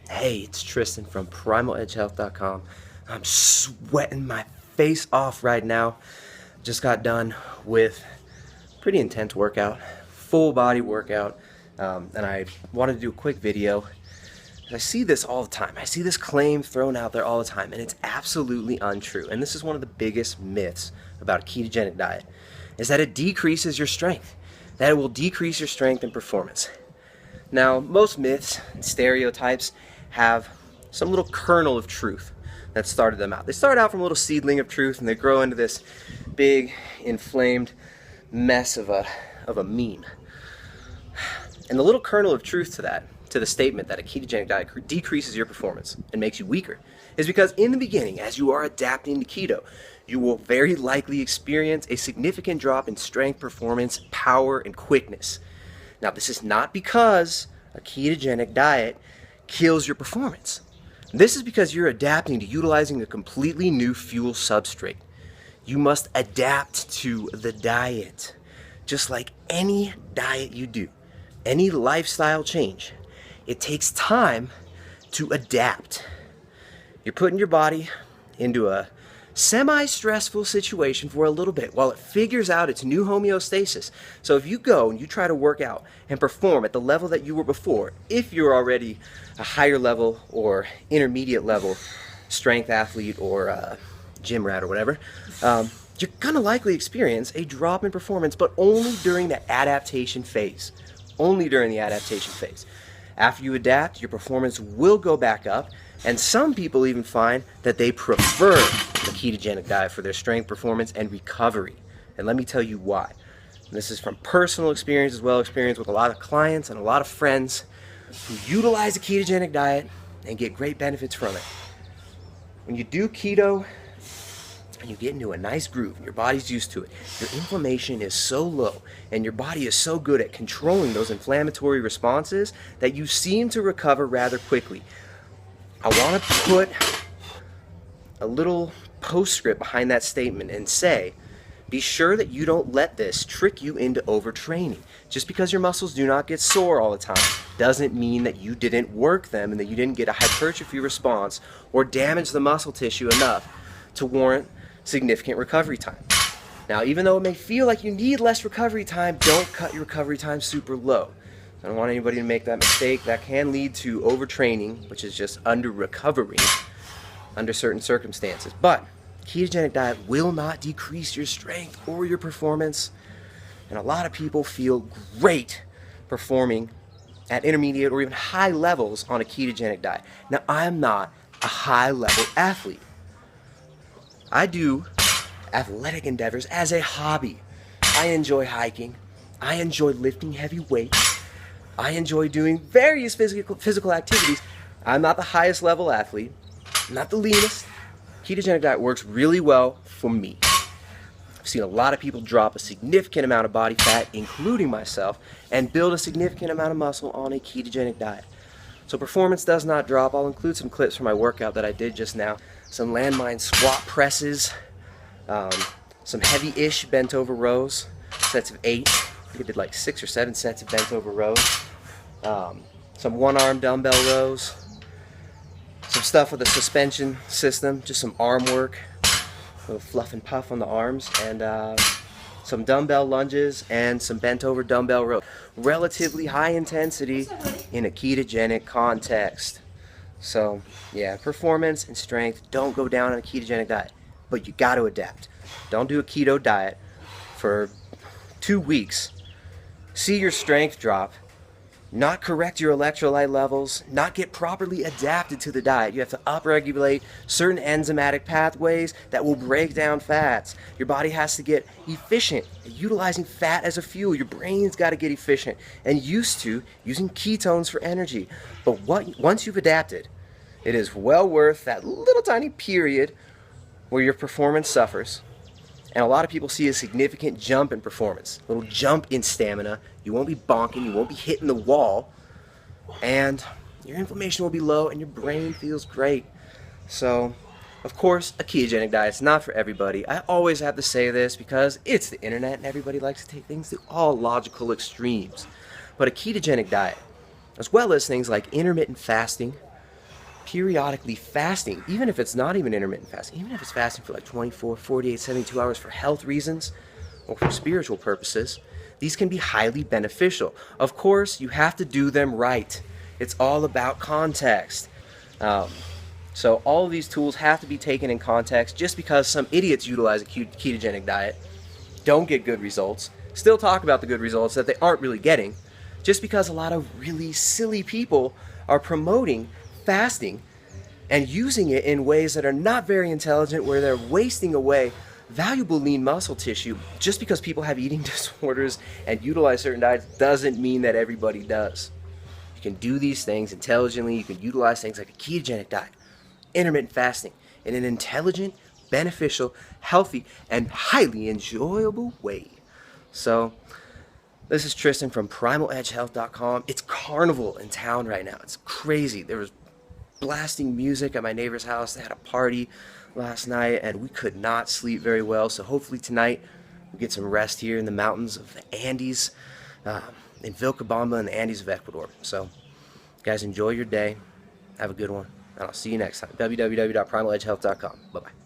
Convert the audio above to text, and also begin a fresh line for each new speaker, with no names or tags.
Hey, it's Tristan from PrimalEdgeHealth.com. I'm sweating my face off right now. Just got done with pretty intense workout, full body workout, and I wanted to do a quick video. I see this all the time. I see this claim thrown out there all the time, and it's absolutely untrue. And this is one of the biggest myths about a ketogenic diet, is that it decreases your strength, that it will decrease your strength and performance. Now, most myths and stereotypes have some little kernel of truth that started them out. They start out from a little seedling of truth, and they grow into this big, inflamed mess of a meme. And the little kernel of truth to the statement that a ketogenic diet decreases your performance and makes you weaker, is because in the beginning, as you are adapting to keto, you will very likely experience a significant drop in strength, performance, power, and quickness. Now, this is not because a ketogenic diet kills your performance. This is because you're adapting to utilizing a completely new fuel substrate. You must adapt to the diet. Just like any diet you do, any lifestyle change, it takes time to adapt. You're putting your body into a semi-stressful situation for a little bit while it figures out its new homeostasis. So if you go and you try to work out and perform at the level that you were before, if you're already a higher level or intermediate level strength athlete or gym rat or whatever, you're gonna likely experience a drop in performance, but only during the adaptation phase. Only during the adaptation phase. After you adapt, your performance will go back up, and some people even find that they prefer the ketogenic diet for their strength, performance, and recovery. And let me tell you why. This is from personal experience as well, experience with a lot of clients and a lot of friends who utilize the ketogenic diet and get great benefits from it. When you do keto and you get into a nice groove, your body's used to it, your inflammation is so low and your body is so good at controlling those inflammatory responses that you seem to recover rather quickly. I want to put a little postscript behind that statement and say, be sure that you don't let this trick you into overtraining. Just because your muscles do not get sore all the time doesn't mean that you didn't work them and that you didn't get a hypertrophy response or damage the muscle tissue enough to warrant significant recovery time. Now, even though it may feel like you need less recovery time, don't cut your recovery time super low. I don't want anybody to make that mistake. That can lead to overtraining, which is just under-recovering under certain circumstances. But ketogenic diet will not decrease your strength or your performance. And a lot of people feel great performing at intermediate or even high levels on a ketogenic diet. Now, I'm not a high-level athlete. I do athletic endeavors as a hobby. I enjoy hiking. I enjoy lifting heavy weights. I enjoy doing various physical activities. I'm not the highest level athlete. I'm not the leanest. Ketogenic diet works really well for me. I've seen a lot of people drop a significant amount of body fat, including myself, and build a significant amount of muscle on a ketogenic diet. So performance does not drop. I'll include some clips from my workout that I did just now. Some landmine squat presses, some heavy-ish bent over rows, sets of 8. I think I did like 6 or 7 sets of bent over rows. Some one-arm dumbbell rows. Some stuff with a suspension system, just some arm work, a little fluff and puff on the arms, and some dumbbell lunges and some bent over dumbbell rows. Relatively high intensity in a ketogenic context. So yeah, performance and strength don't go down on a ketogenic diet, but you got to adapt. Don't do a keto diet for 2 weeks, see your strength drop, not correct your electrolyte levels, not get properly adapted to the diet. You have to upregulate certain enzymatic pathways that will break down fats. Your body has to get efficient at utilizing fat as a fuel. Your brain's got to get efficient and used to using ketones for energy. But once you've adapted, it is well worth that little tiny period where your performance suffers. And a lot of people see a significant jump in performance, a little jump in stamina. You won't be bonking, you won't be hitting the wall, and your inflammation will be low and your brain feels great. So, of course, a ketogenic diet is not for everybody. I always have to say this because it's the internet and everybody likes to take things to all logical extremes. But a ketogenic diet, as well as things like intermittent fasting, periodically fasting, even if it's not even intermittent fasting, even if it's fasting for like 24, 48, 72 hours for health reasons or for spiritual purposes, these can be highly beneficial. Of course, you have to do them right. It's all about context. So all of these tools have to be taken in context. Just because some idiots utilize a ketogenic diet, don't get good results, still talk about the good results that they aren't really getting, just because a lot of really silly people are promoting fasting and using it in ways that are not very intelligent, where they're wasting away valuable lean muscle tissue. Just because people have eating disorders and utilize certain diets doesn't mean that everybody does. You can do these things intelligently. You can utilize things like a ketogenic diet, intermittent fasting, in an intelligent, beneficial, healthy, and highly enjoyable way. So, this is Tristan from PrimalEdgeHealth.com. It's carnival in town right now. It's crazy. There was blasting music at my neighbor's house. They had a party last night, and we could not sleep very well. So hopefully tonight we get some rest here in the mountains of the Andes, in Vilcabamba in the Andes of Ecuador. So, guys, enjoy your day. Have a good one, and I'll see you next time. www.primaledgehealth.com. Bye-bye.